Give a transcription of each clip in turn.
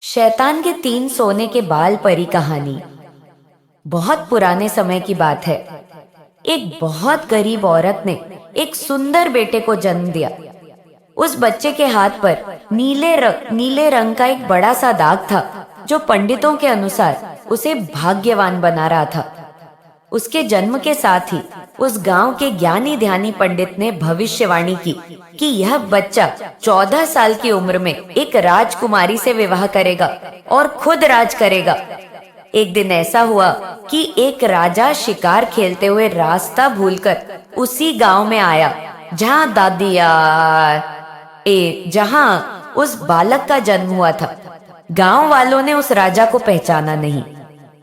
शैतान के 3 सोने के बाल परी कहानी। बहुत पुराने समय की बात है। एक बहुत गरीब औरत ने एक सुंदर बेटे को जन्म दिया। उस बच्चे के हाथ पर नीले रंग का एक बड़ा सा दाग था, जो पंडितों के अनुसार उसे भाग्यवान बना रहा था। उसके जन्म के साथ ही उस गांव के ज्ञानी ध्यानी पंडित ने भविष्यवाणी की कि यह बच्चा 14 साल की उम्र में एक राजकुमारी से विवाह करेगा और खुद राज करेगा। एक दिन ऐसा हुआ कि एक राजा शिकार खेलते हुए रास्ता भूलकर उसी गांव में आया जहां उस बालक का जन्म हुआ था। गांव वालों ने उस राजा को पहचाना नहीं,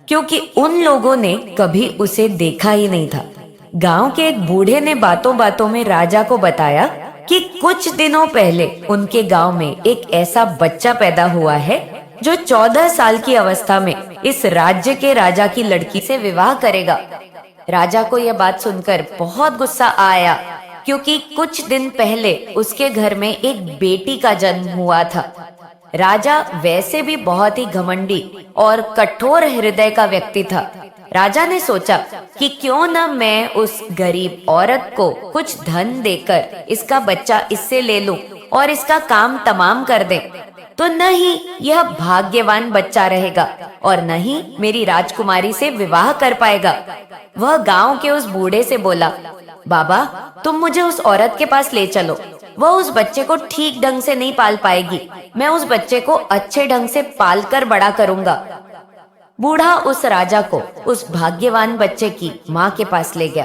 क्योंकि उन लोगों ने कभी उसे देखा ही नहीं था। गांव के एक बूढ़े ने बातों बातों में राजा को बताया कि कुछ दिनों पहले उनके गांव में एक ऐसा बच्चा पैदा हुआ है जो 14 साल की अवस्था में इस राज्य के राजा की लड़की से विवाह करेगा। राजा को यह बात सुनकर बहुत गुस्सा आया, क्योंकि कुछ दिन पहले उसके घर में एक बेटी का जन्म हुआ था। राजा वैसे भी बहुत ही घमंडी और कठोर हृदय का व्यक्ति था। राजा ने सोचा कि क्यों न मैं उस गरीब औरत को कुछ धन देकर इसका बच्चा इससे ले लूं और इसका काम तमाम कर दें, तो न ही यह भाग्यवान बच्चा रहेगा और न ही मेरी राजकुमारी से विवाह कर पाएगा। वह गांव के उस बूढ़े से बोला, बाबा, तुम मुझे उस औरत के पास ले चलो। वह उस बच्चे को ठीक ढंग से नहीं पाल पाएगी। मैं उस बच्चे को अच्छे ढंग से पाल कर बड़ा करूंगा। बूढ़ा उस राजा को उस भाग्यवान बच्चे की माँ के पास ले गया।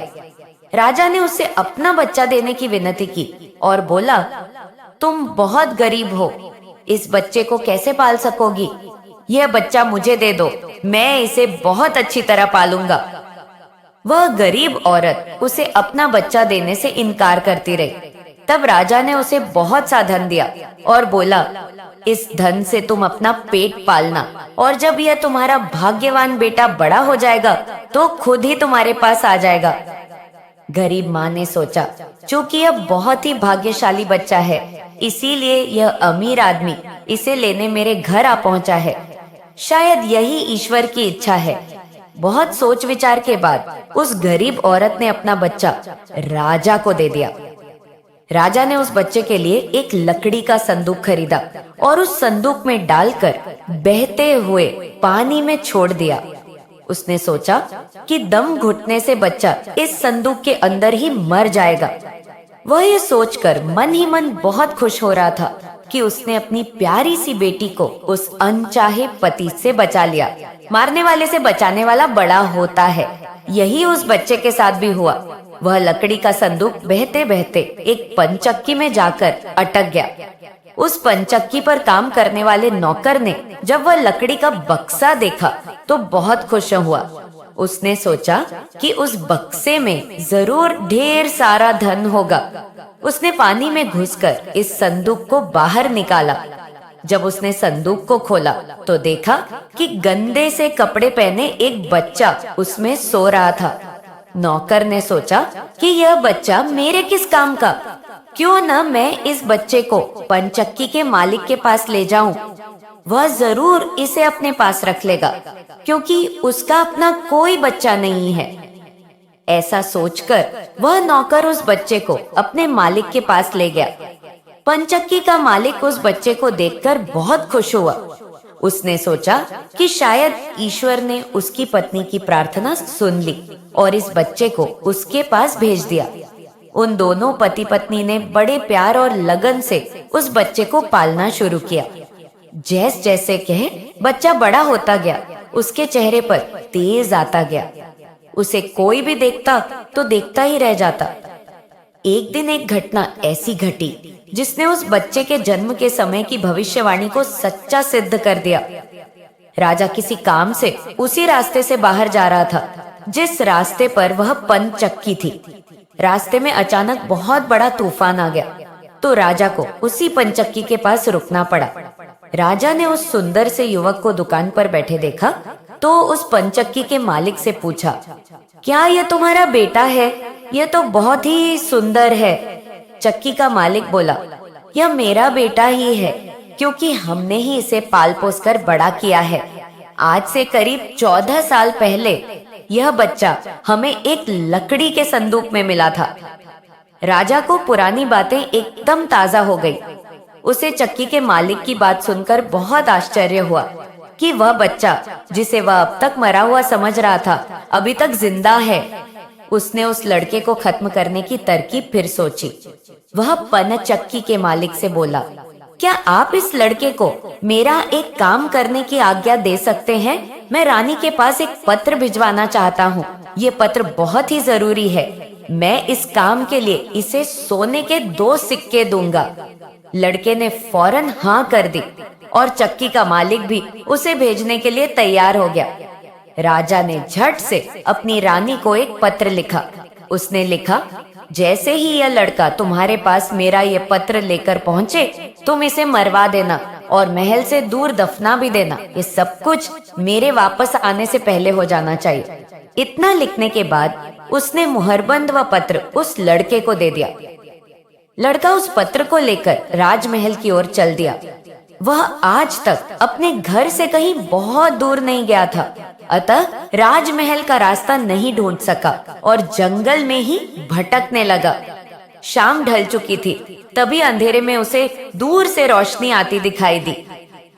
राजा ने उससे अपना बच्चा देने की विनती की और बोला, तुम बहुत गरीब हो, इस बच्चे को कैसे पाल सकोगी? यह बच्चा मुझे दे दो, मैं इसे बहुत अच्छी तरह पालूंगा। वह गरीब औरत उसे अपना बच्चा देने से इनकार करती रही। तब राजा ने उसे बहुत सा धन दिया और बोला, इस धन से तुम अपना पेट पालना, और जब यह तुम्हारा भाग्यवान बेटा बड़ा हो जाएगा तो खुद ही तुम्हारे पास आ जाएगा। गरीब माँ ने सोचा, चूंकि यह बहुत ही भाग्यशाली बच्चा है, इसीलिए यह अमीर आदमी इसे लेने मेरे घर आ पहुंचा है। शायद यही ईश्वर की इच्छा है। बहुत सोच विचार के बाद उस गरीब औरत ने अपना बच्चा राजा को दे दिया। राजा ने उस बच्चे के लिए एक लकड़ी का संदूक खरीदा और उस संदूक में डालकर बहते हुए पानी में छोड़ दिया। उसने सोचा कि दम घुटने से बच्चा इस संदूक के अंदर ही मर जाएगा। वह ये सोचकर मन ही मन बहुत खुश हो रहा था कि उसने अपनी प्यारी सी बेटी को उस अनचाहे पति से बचा लिया। मारने वाले से बचाने वाला बड़ा होता है। यही उस बच्चे के साथ भी हुआ। वह लकड़ी का संदूक बहते बहते एक पंचक्की में जाकर अटक गया। उस पंचक्की पर काम करने वाले नौकर ने जब वह लकड़ी का बक्सा देखा तो बहुत खुश हुआ। उसने सोचा कि उस बक्से में जरूर ढेर सारा धन होगा। उसने पानी में घुसकर इस संदूक को बाहर निकाला। जब उसने संदूक को खोला तो देखा कि गंदे से कपड़े पहने एक बच्चा उसमें सो रहा था। नौकर ने सोचा कि यह बच्चा मेरे किस काम का, क्यों न मैं इस बच्चे को पंचक्की के मालिक के पास ले जाऊं। वह जरूर इसे अपने पास रख लेगा, क्योंकि उसका अपना कोई बच्चा नहीं है। ऐसा सोचकर वह नौकर उस बच्चे को अपने मालिक के पास ले गया। पंचक्की का मालिक उस बच्चे को देखकर बहुत खुश हुआ। उसने सोचा कि शायद ईश्वर ने उसकी पत्नी की प्रार्थना सुन ली और इस बच्चे को उसके पास भेज दिया। उन दोनों पति पत्नी ने बड़े प्यार और लगन से उस बच्चे को पालना शुरू किया। जैसे जैसे कहे बच्चा बड़ा होता गया, उसके चेहरे पर तेज आता गया। उसे कोई भी देखता तो देखता ही रह जाता। एक दिन एक घटना ऐसी घटी जिसने उस बच्चे के जन्म के समय की भविष्यवाणी को सच्चा सिद्ध कर दिया। राजा किसी काम से उसी रास्ते से बाहर जा रहा था जिस रास्ते पर वह पंचक्की थी। रास्ते में अचानक बहुत बड़ा तूफान आ गया, तो राजा को उसी पंचक्की के पास रुकना पड़ा। राजा ने उस सुंदर से युवक को दुकान पर बैठे देखा तो उस पंचक्की के मालिक से पूछा, क्या यह तुम्हारा बेटा है? यह तो बहुत ही सुंदर है। चक्की का मालिक बोला, यह मेरा बेटा ही है। क्योंकि हमने ही इसे पाल पोस कर बड़ा किया है। आज से करीब 14 साल पहले यह बच्चा हमें एक लकड़ी के संदूक में मिला था। राजा को पुरानी बातें एकदम ताजा हो गई। उसे चक्की के मालिक की बात सुनकर बहुत आश्चर्य हुआ कि वह बच्चा जिसे वह अब तक मरा हुआ समझ रहा था अभी तक जिंदा है। उसने उस लड़के को खत्म करने की तरकीब फिर सोची। वह पन चक्की के मालिक से बोला, क्या आप इस लड़के को मेरा एक काम करने की आज्ञा दे सकते हैं? मैं रानी के पास एक पत्र भिजवाना चाहता हूँ। ये पत्र बहुत ही जरूरी है। मैं इस काम के लिए इसे सोने के 2 सिक्के दूंगा। लड़के ने फौरन हाँ कर दी और चक्की का मालिक भी उसे भेजने के लिए तैयार हो गया। राजा ने झट से अपनी रानी को एक पत्र लिखा। उसने लिखा, जैसे ही यह लड़का तुम्हारे पास मेरा ये पत्र लेकर पहुंचे, तुम इसे मरवा देना और महल से दूर दफना भी देना। ये सब कुछ मेरे वापस आने से पहले हो जाना चाहिए। इतना लिखने के बाद उसने मुहरबंद व पत्र उस लड़के को दे दिया। लड़का उस पत्र को लेकर राजमहल की ओर चल दिया। वह आज तक अपने घर से कहीं बहुत दूर नहीं गया था, अतः राजमहल का रास्ता नहीं ढूंढ सका और जंगल में ही भटकने लगा। शाम ढल चुकी थी, तभी अंधेरे में उसे दूर से रोशनी आती दिखाई दी।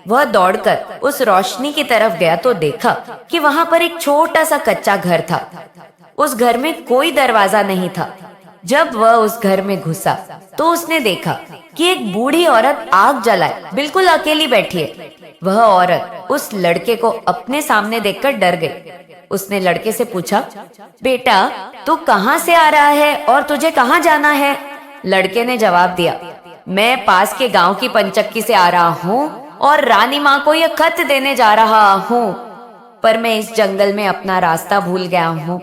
वह दौड़कर उस रोशनी की तरफ गया तो देखा कि वहां पर एक छोटा सा कच्चा घर था। उस घर में कोई दरवाजा नहीं था। जब वह उस घर में घुसा तो उसने देखा कि एक बूढ़ी औरत आग जलाए बिल्कुल अकेली बैठी है। वह औरत उस लड़के को अपने सामने देखकर डर गई। उसने लड़के से पूछा, बेटा तू कहाँ से आ रहा है और तुझे कहाँ जाना है? लड़के ने जवाब दिया, मैं पास के गांव की पंचक्की से आ रहा हूँ और रानी माँ को यह खत देने जा रहा हूँ, पर मैं इस जंगल में अपना रास्ता भूल गया हूँ।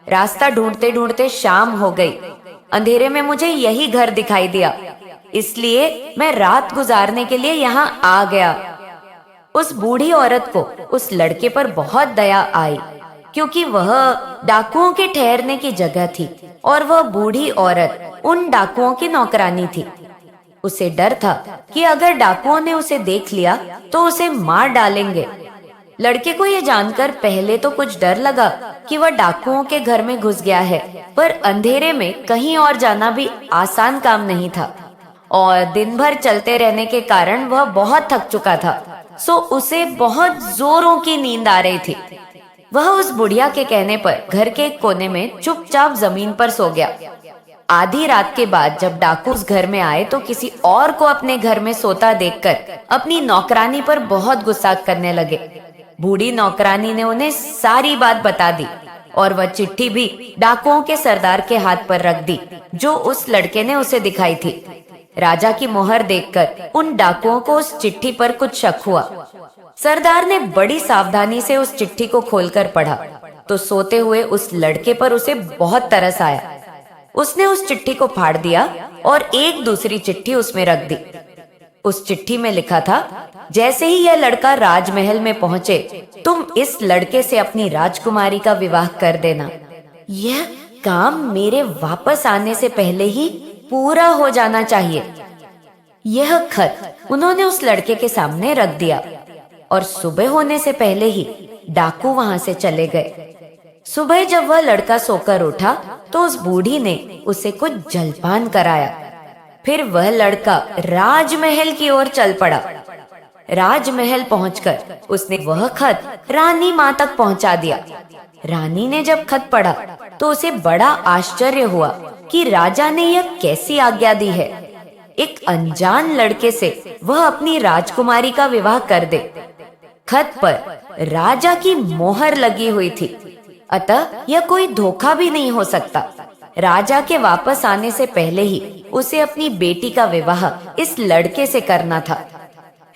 रास्ता ढूंढते ढूंढते शाम हो गई। अंधेरे में मुझे यही घर दिखाई दिया, इसलिए मैं रात गुजारने के लिए यहाँ आ गया। उस बूढ़ी औरत को उस लड़के पर बहुत दया आई, क्योंकि वह डाकुओं के ठहरने की जगह थी और वह बूढ़ी औरत उन डाकुओं की नौकरानी थी। उसे डर था कि अगर डाकुओं ने उसे देख लिया तो उसे मार डालेंगे। लड़के को यह जानकर पहले तो कुछ डर लगा कि वह डाकुओं के घर में घुस गया है, पर अंधेरे में कहीं और जाना भी आसान काम नहीं था और दिन भर चलते रहने के कारण वह बहुत थक चुका था, सो उसे बहुत जोरों की नींद आ रही थी। वह उस बुढ़िया के कहने पर घर के एक कोने में चुपचाप जमीन पर सो गया। आधी रात के बाद जब डाकू उस घर में आए तो किसी और को अपने घर में सोता देखकर अपनी नौकरानी पर बहुत गुस्सा करने लगे। बूढ़ी नौकरानी ने उन्हें सारी बात बता दी और वह चिट्ठी भी डाकुओं के सरदार के हाथ पर रख दी जो उस लड़के ने उसे दिखाई थी। राजा की मोहर देखकर उन डाकुओं को उस चिट्ठी पर कुछ शक हुआ। सरदार ने बड़ी सावधानी से उस चिट्ठी को खोलकर पढ़ा तो सोते हुए उस लड़के पर उसे बहुत तरस आया। उसने उस चिट्ठी को फाड़ दिया और एक दूसरी चिट्ठी उसमें रख दी। उस चिट्ठी में लिखा था, जैसे ही यह लड़का राजमहल में पहुंचे तुम इस लड़के से अपनी राजकुमारी का विवाह कर देना। यह काम मेरे वापस आने से पहले ही पूरा हो जाना चाहिए। यह खत उन्होंने उस लड़के के सामने रख दिया और सुबह होने से पहले ही डाकू वहां से चले गए। सुबह जब वह लड़का सोकर उठा तो उस बूढ़ी ने उसे कुछ जलपान कराया। फिर वह लड़का राजमहल की ओर चल पड़ा। राजमहल पहुंचकर उसने वह खत रानी माँ तक पहुंचा दिया। रानी ने जब खत पढ़ा तो उसे बड़ा आश्चर्य हुआ कि राजा ने यह कैसी आज्ञा दी है। एक अनजान लड़के से वह अपनी राजकुमारी का विवाह कर दे। खत पर राजा की मोहर लगी हुई थी, अतः यह कोई धोखा भी नहीं हो सकता। राजा के वापस आने से पहले ही उसे अपनी बेटी का विवाह इस लड़के से करना था।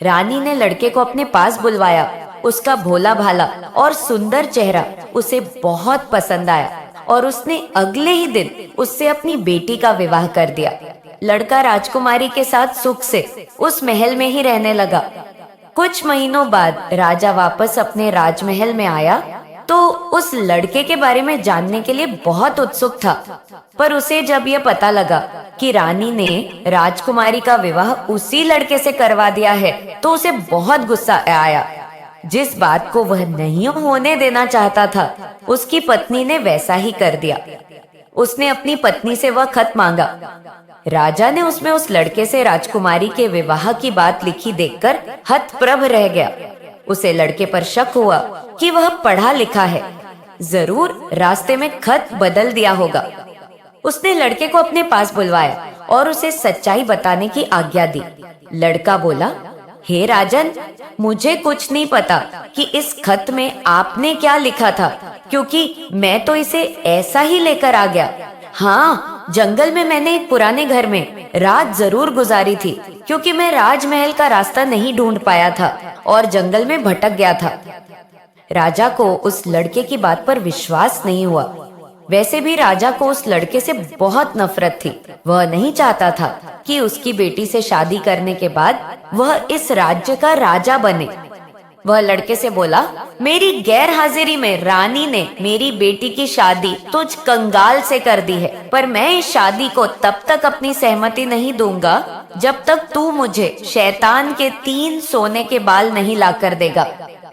रानी ने लड़के को अपने पास बुलवाया। उसका भोला भाला और सुंदर चेहरा उसे बहुत पसंद आया और उसने अगले ही दिन उससे अपनी बेटी का विवाह कर दिया। लड़का राजकुमारी के साथ सुख से उस महल में ही रहने लगा। कुछ महीनों बाद राजा वापस अपने राजमहल में आया तो उस लड़के के बारे में जानने के लिए बहुत उत्सुक था। पर उसे जब यह पता लगा कि रानी ने राजकुमारी का विवाह उसी लड़के से करवा दिया है, तो उसे बहुत गुस्सा आया। जिस बात को वह नहीं होने देना चाहता था, उसकी पत्नी ने वैसा ही कर दिया। उसने अपनी पत्नी से वह खत मांगा। राजा ने उसमें उस लड़के से राजकुमारी के विवाह की बात लिखी देखकर हतप्रभ रह गया। उसे लड़के पर शक हुआ कि वह पढ़ा लिखा है, जरूर रास्ते में खत बदल दिया होगा। उसने लड़के को अपने पास बुलवाया और उसे सच्चाई बताने की आज्ञा दी। लड़का बोला, हे राजन, मुझे कुछ नहीं पता कि इस खत में आपने क्या लिखा था, क्योंकि मैं तो इसे ऐसा ही लेकर आ गया। हाँ, जंगल में मैंने एक पुराने घर में रात जरूर गुजारी थी, क्योंकि मैं राजमहल का रास्ता नहीं ढूंढ पाया था और जंगल में भटक गया था। राजा को उस लड़के की बात पर विश्वास नहीं हुआ। वैसे भी राजा को उस लड़के से बहुत नफरत थी। वह नहीं चाहता था कि उसकी बेटी से शादी करने के बाद वह इस राज्य का राजा बने। वह लड़के से बोला, मेरी गैर हाजिरी में रानी ने मेरी बेटी की शादी तुझ कंगाल से कर दी है, पर मैं इस शादी को तब तक अपनी सहमति नहीं दूंगा जब तक तू मुझे शैतान के 3 सोने के बाल नहीं लाकर देगा।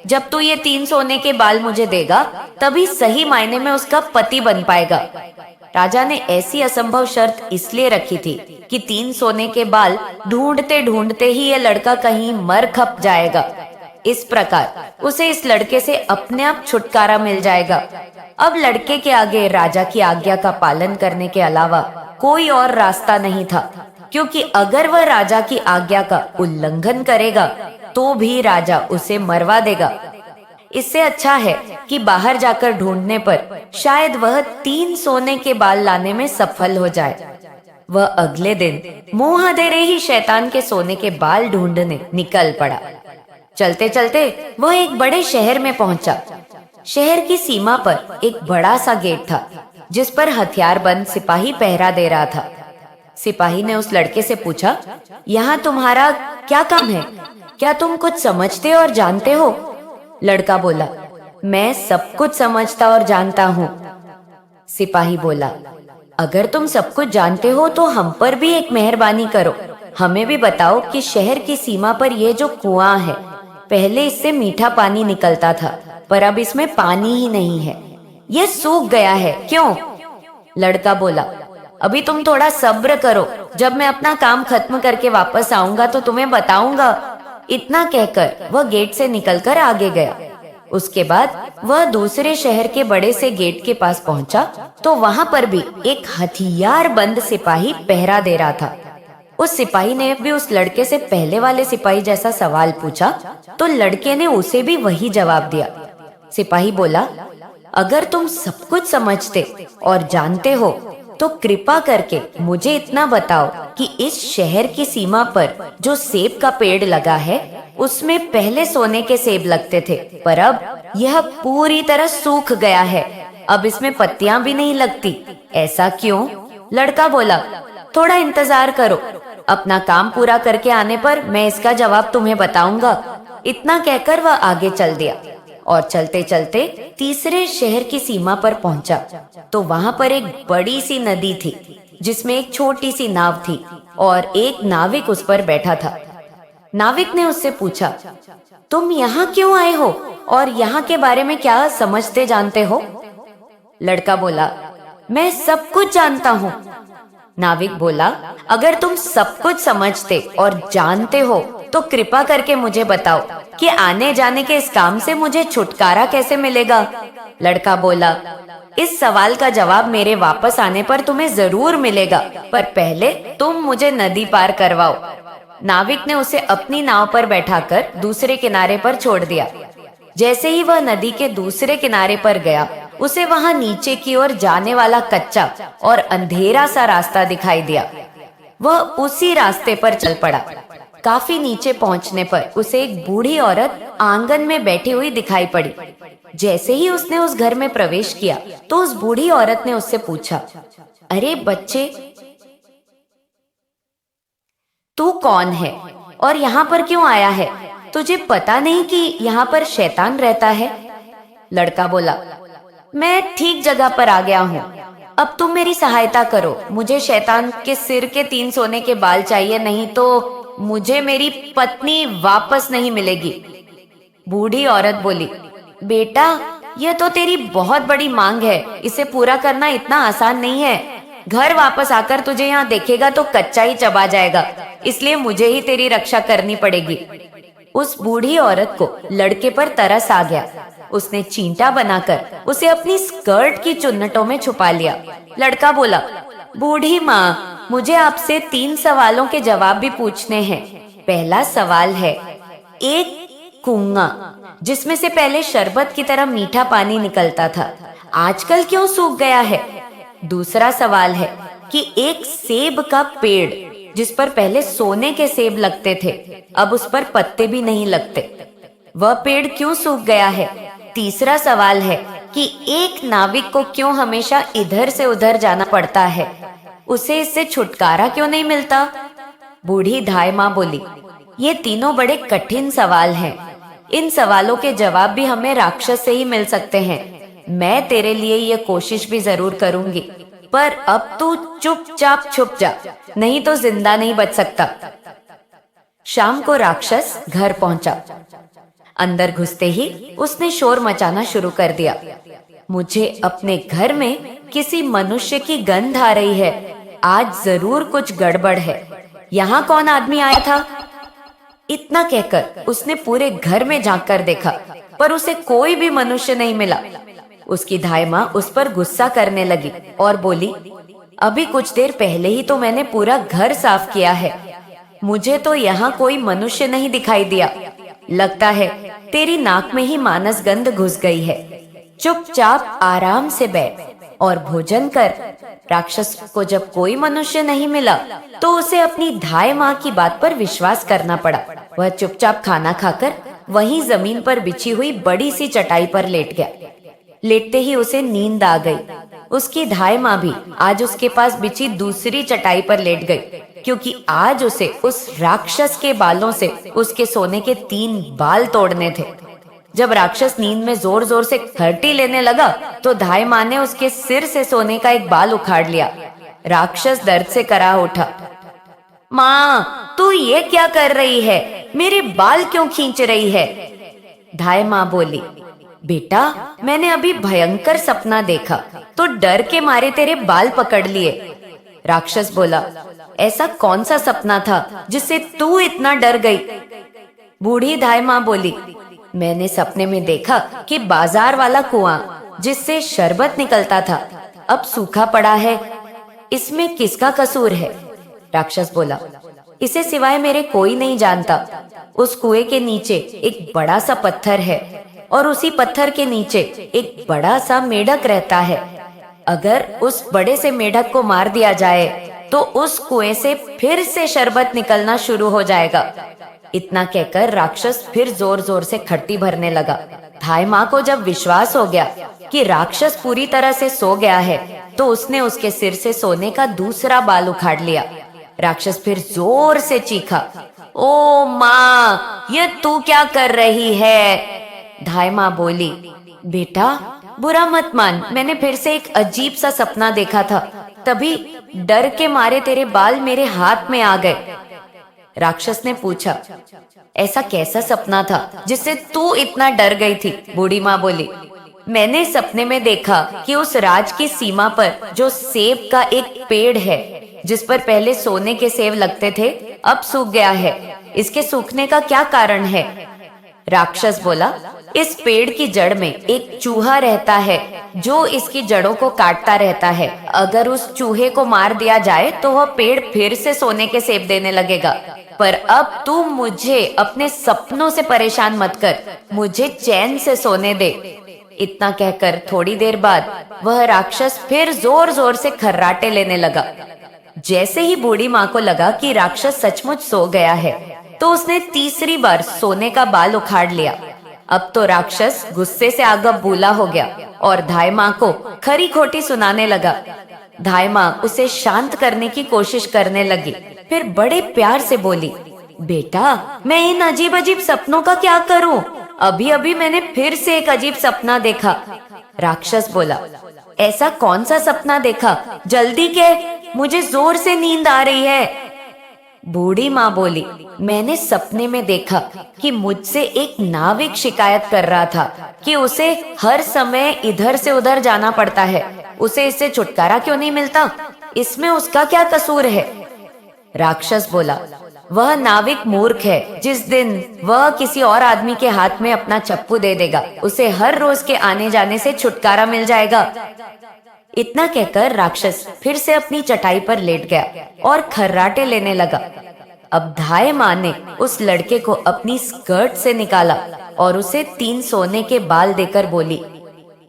जब तू ये 3 सोने के बाल मुझे देगा, तभी सही मायने में उसका पति बन पाएगा। राजा ने ऐसी असंभव शर्त इसलिए रखी थी कि 3 सोने के बाल ढूंढते ढूंढते ही ये लड़का कहीं मर खप जाएगा। इस प्रकार उसे इस लड़के से अपने आप छुटकारा मिल जाएगा। अब लड़के के आगे राजा की आज्ञा का पालन करने के अलावा कोई और रास्ता नहीं था, क्योंकि अगर वह राजा की आज्ञा का उल्लंघन करेगा तो भी राजा उसे मरवा देगा। इससे अच्छा है कि बाहर जाकर ढूंढने पर शायद वह 3 सोने के बाल लाने में सफल हो जाए। वह अगले दिन मुंह अंधेरे ही शैतान के सोने के बाल ढूंढने निकल पड़ा। चलते चलते वह एक बड़े शहर में पहुंचा। शहर की सीमा पर एक बड़ा सा गेट था, जिस पर हथियारबंद सिपाही पहरा दे रहा था। सिपाही ने उस लड़के से पूछा, यहाँ तुम्हारा क्या काम है? क्या तुम कुछ समझते और जानते हो? लड़का बोला, मैं सब कुछ समझता और जानता हूँ। सिपाही बोला, अगर तुम सब कुछ जानते हो तो हम पर भी एक मेहरबानी करो। हमें भी बताओ कि शहर की सीमा पर यह जो कुआं है, पहले इससे मीठा पानी निकलता था, पर अब इसमें पानी ही नहीं है। यह सूख गया है, क्यों? लड़का बोला, अभी तुम थोड़ा सब्र करो, जब मैं अपना काम खत्म करके वापस आऊंगा तो तुम्हें बताऊंगा। इतना कहकर वह गेट से निकलकर आगे गया। उसके बाद वह दूसरे शहर के बड़े से गेट के पास पहुंचा तो वहां पर भी एक हथियार बंद सिपाही पहरा दे रहा था। उस सिपाही ने भी उस लड़के से पहले वाले सिपाही जैसा सवाल पूछा तो लड़के ने उसे भी वही जवाब दिया। सिपाही बोला, अगर तुम सब कुछ समझते और जानते हो तो कृपा करके मुझे इतना बताओ कि इस शहर की सीमा पर जो सेब का पेड़ लगा है, उसमें पहले सोने के सेब लगते थे, पर अब यह पूरी तरह सूख गया है। अब इसमें पत्तियां भी नहीं लगती। ऐसा क्यों? लड़का बोला, थोड़ा इंतजार करो, अपना काम पूरा करके आने पर मैं इसका जवाब तुम्हें बताऊंगा। इतना कहकर वह आगे चल दिया और चलते चलते तीसरे शहर की सीमा पर पहुंचा तो वहां पर एक बड़ी सी नदी थी, जिसमें एक छोटी सी नाव थी और एक नाविक उस पर बैठा था। नाविक ने उससे पूछा, तुम यहाँ क्यों आए हो और यहाँ के बारे में क्या समझते जानते हो? लड़का बोला, मैं सब कुछ जानता हूँ। नाविक बोला, अगर तुम सब कुछ समझते और जानते हो तो कृपा करके मुझे बताओ कि आने जाने के इस काम से मुझे छुटकारा कैसे मिलेगा? लड़का बोला, इस सवाल का जवाब मेरे वापस आने पर तुम्हें जरूर मिलेगा, पर पहले तुम मुझे नदी पार करवाओ। नाविक ने उसे अपनी नाव पर बैठाकर दूसरे किनारे पर छोड़ दिया। जैसे ही वह नदी के दूसरे किनारे पर गया, उसे वहां नीचे की ओर जाने वाला कच्चा और अंधेरा सा रास्ता दिखाई दिया। वह उसी रास्ते पर चल पड़ा। काफी नीचे पहुंचने पर उसे एक बूढ़ी औरत आंगन में बैठी हुई दिखाई पड़ी। जैसे ही उसने उस घर में प्रवेश किया तो उस बूढ़ी औरत ने उससे पूछा, अरे बच्चे, तू कौन है और यहाँ पर क्यों आया है? तुझे पता नहीं कि यहाँ पर शैतान रहता है? लड़का बोला, मैं ठीक जगह पर आ गया हूँ। अब तुम मेरी सहायता करो। मुझे शैतान के सिर के 3 सोने के बाल चाहिए, नहीं तो मुझे मेरी पत्नी वापस नहीं मिलेगी। बूढ़ी औरत बोली, बेटा, यह तो तेरी बहुत बड़ी मांग है। इसे पूरा करना इतना आसान नहीं है। घर वापस आकर तुझे यहाँ देखेगा तो कच्चा ही चबा जाएगा, इसलिए मुझे ही तेरी रक्षा करनी पड़ेगी। उस बूढ़ी औरत को लड़के पर तरस आ गया। उसने चींटा बनाकर उसे अपनी स्कर्ट की चुन्नटों में छुपा लिया। लड़का बोला, बूढ़ी माँ, मुझे आपसे 3 सवालों के जवाब भी पूछने हैं। पहला सवाल है, एक कुआं जिसमें से पहले शरबत की तरह मीठा पानी निकलता था, आजकल क्यों सूख गया है? दूसरा सवाल है कि एक सेब का पेड़ जिस पर पहले सोने के सेब लगते थे, अब उस पर पत्ते भी नहीं लगते, वह पेड़ क्यों सूख गया है? तीसरा सवाल है कि एक नाविक को क्यों हमेशा इधर से उधर जाना पड़ता है, उसे इससे छुटकारा क्यों नहीं मिलता? बूढ़ी धाय माँ बोली, ये तीनों बड़े कठिन सवाल हैं। इन सवालों के जवाब भी हमें राक्षस से ही मिल सकते हैं। मैं तेरे लिए ये कोशिश भी जरूर करूंगी, पर अब तू चुपचाप छुप जा, नहीं तो जिंदा नहीं बच सकता। शाम को राक्षस घर पहुंचा। अंदर घुसते ही उसने शोर मचाना शुरू कर दिया। मुझे अपने घर में किसी मनुष्य की गंध आ रही है। आज जरूर कुछ गड़बड़ है। यहाँ कौन आदमी आया था? इतना कहकर उसने पूरे घर में झांक कर देखा, पर उसे कोई भी मनुष्य नहीं मिला। उसकी धाय माँ उस पर गुस्सा करने लगी और बोली, अभी कुछ देर पहले ही तो मैंने पूरा घर साफ किया है। मुझे तो यहाँ कोई मनुष्य नहीं दिखाई दिया। लगता है तेरी नाक में ही मानस गंध घुस गई है। चुपचाप आराम से बैठ और भोजन कर। राक्षस को जब कोई मनुष्य नहीं मिला तो उसे अपनी धाय माँ की बात पर विश्वास करना पड़ा। वह चुपचाप खाना खाकर वहीं जमीन पर बिछी हुई बड़ी सी चटाई पर लेट गया। लेटते ही उसे नींद आ गई। उसकी धाय माँ भी आज उसके पास बिछी दूसरी चटाई पर लेट गई, क्योंकि आज उसे उस राक्षस के बालों से उसके सोने के 3 बाल तोड़ने थे। जब राक्षस नींद में जोर जोर से खर्टी लेने लगा तो धाय माँ ने उसके सिर से सोने का एक बाल उखाड़ लिया। राक्षस दर्द से करा उठा। माँ, तू ये क्या कर रही है? मेरे बाल क्यों खींच रही है? धाय माँ बोली, बेटा, मैंने अभी भयंकर सपना देखा तो डर के मारे तेरे बाल पकड़ लिए। राक्षस बोला, ऐसा कौन सा सपना था जिससे तू इतना डर गई? बूढ़ी धाय माँ बोली, मैंने सपने में देखा कि बाजार वाला कुआं जिससे शरबत निकलता था अब सूखा पड़ा है। इसमें किसका कसूर है? राक्षस बोला, इसे सिवाय मेरे कोई नहीं जानता। उस कुएं के नीचे एक बड़ा सा पत्थर है और उसी पत्थर के नीचे एक बड़ा सा मेढक रहता है। अगर उस बड़े से मेढक को मार दिया जाए तो उस कुएं से फिर से शरबत निकलना शुरू हो जाएगा। इतना कहकर राक्षस फिर जोर जोर से खट्टी भरने लगा। धाय माँ को जब विश्वास हो गया कि राक्षस पूरी तरह से सो गया है तो उसने उसके सिर से सोने का दूसरा बाल उखाड़ लिया। राक्षस फिर जोर से चीखा, ओ माँ, ये तू क्या कर रही है? धाय माँ बोली, बेटा, बुरा मत मान, मैंने फिर से एक अजीब सा सपना देखा था, तभी डर के मारे तेरे बाल मेरे हाथ में आ गए। राक्षस ने पूछा, ऐसा कैसा सपना था जिससे तू इतना डर गई थी? बूढ़ी माँ बोली, मैंने सपने में देखा कि उस राज की सीमा पर जो सेब का एक पेड़ है जिस पर पहले सोने के सेब लगते थे अब सूख गया है। इसके सूखने का क्या कारण है? राक्षस बोला, इस पेड़ की जड़ में एक चूहा रहता है जो इसकी जड़ों को काटता रहता है। अगर उस चूहे को मार दिया जाए तो वह पेड़ फिर से सोने के सेब देने लगेगा। पर अब तू मुझे अपने सपनों से परेशान मत कर, मुझे चैन से सोने दे। इतना कहकर थोड़ी देर बाद वह राक्षस फिर जोर जोर से खर्राटे लेने लगा। जैसे ही बूढ़ी माँ को लगा कि राक्षस सचमुच सो गया है तो उसने तीसरी बार सोने का बाल उखाड़ लिया। अब तो राक्षस गुस्से से आग बबूला हो गया और धाय माँ को खरी खोटी सुनाने लगा। धाय माँ उसे शांत करने की कोशिश करने लगी, फिर बड़े प्यार से बोली, बेटा, मैं इन अजीब अजीब सपनों का क्या करूं? अभी अभी मैंने फिर से एक अजीब सपना देखा। राक्षस बोला, ऐसा कौन सा सपना देखा? जल्दी कह, मुझे जोर से नींद आ रही है। बूढ़ी माँ बोली, मैंने सपने में देखा कि मुझसे एक नाविक शिकायत कर रहा था कि उसे हर समय इधर से उधर जाना पड़ता है। उसे इससे छुटकारा क्यों नहीं मिलता? इसमें उसका क्या कसूर है? राक्षस बोला, वह नाविक मूर्ख है। जिस दिन वह किसी और आदमी के हाथ में अपना चप्पू दे देगा, उसे हर रोज के आने जाने से छुटकारा मिल जाएगा। इतना कहकर राक्षस फिर से अपनी चटाई पर लेट गया और खर्राटे लेने लगा। अब धाय माँ ने उस लड़के को अपनी स्कर्ट से निकाला और उसे 3 सोने के बाल देकर बोली,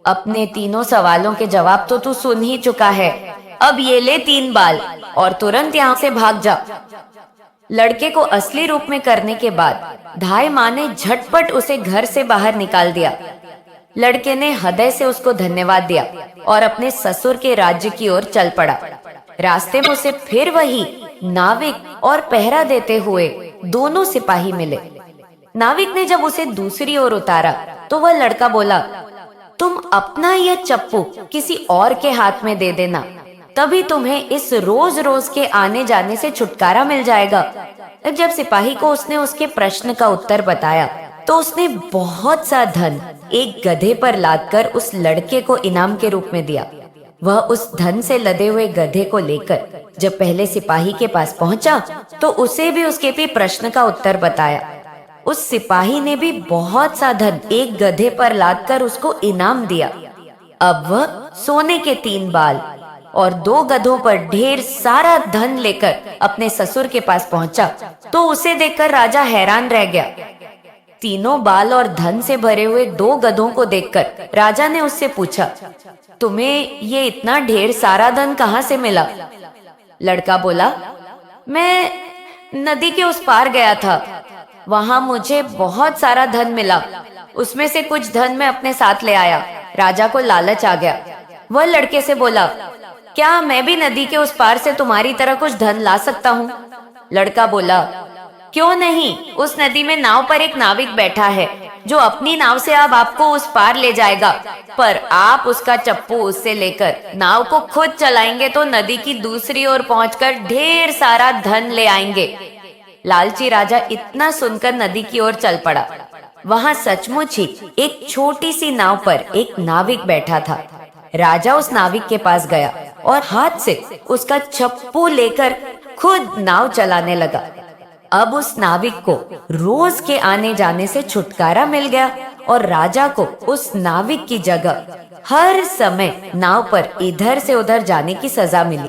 अपने तीनों सवालों के जवाब तो तू सुन ही चुका है। अब ये ले 3 बाल और तुरंत यहाँ से भाग जा। लड़के को असली रूप में करने के बाद धाय माँ ने झटपट उसे घर से बाहर निकाल दिया। लड़के ने हृदय से उसको धन्यवाद दिया और अपने ससुर के राज्य की ओर चल पड़ा। रास्ते में उसे फिर वही नाविक और पहरा देते हुए दोनों सिपाही मिले। नाविक ने जब उसे दूसरी ओर उतारा तो वह लड़का बोला, तुम अपना यह चप्पू किसी और के हाथ में दे देना, तभी तुम्हें इस रोज रोज के आने जाने से छुटकारा मिल जाएगा। जब सिपाही को उसने उसके प्रश्न का उत्तर बताया तो उसने बहुत सा धन एक गधे पर लादकर उस लड़के को इनाम के रूप में दिया। वह उस धन से लदे हुए गधे को लेकर जब पहले सिपाही के पास पहुंचा तो उसे भी उसके भी प्रश्न का उत्तर बताया। उस सिपाही ने भी बहुत सा धन एक गधे पर लादकर उसको इनाम दिया। अब वह सोने के 3 बाल और 2 गधों पर ढेर सारा धन लेकर अपने ससुर के पास पहुंचा तो उसे देखकर राजा हैरान रह गया। तीनों बाल और धन से भरे हुए 2 गधों को देखकर राजा ने उससे पूछा, तुम्हें ये इतना ढेर सारा धन कहाँ से मिला? लड़का बोला, मैं नदी के उस पार गया था, वहां मुझे बहुत सारा धन मिला। उसमें से कुछ धन मैं अपने साथ ले आया। राजा को लालच आ गया। वह लड़के से बोला, क्या मैं भी नदी के उस पार से तुम्हारी तरह कुछ धन ला सकता हूँ? लड़का बोला, क्यों नहीं, उस नदी में नाव पर एक नाविक बैठा है जो अपनी नाव से अब आपको उस पार ले जाएगा, पर आप उसका चप्पू उससे लेकर नाव को खुद चलाएंगे तो नदी की दूसरी ओर पहुंचकर ढेर सारा धन ले आएंगे। लालची राजा इतना सुनकर नदी की ओर चल पड़ा। वहां सचमुच ही एक छोटी सी नाव पर एक नाविक बैठा था। राजा उस नाविक के पास गया और हाथ से उसका चप्पू लेकर खुद नाव चलाने लगा। अब उस नाविक को रोज के आने जाने से छुटकारा मिल गया और राजा को उस नाविक की जगह हर समय नाव पर इधर से उधर जाने की सजा मिली।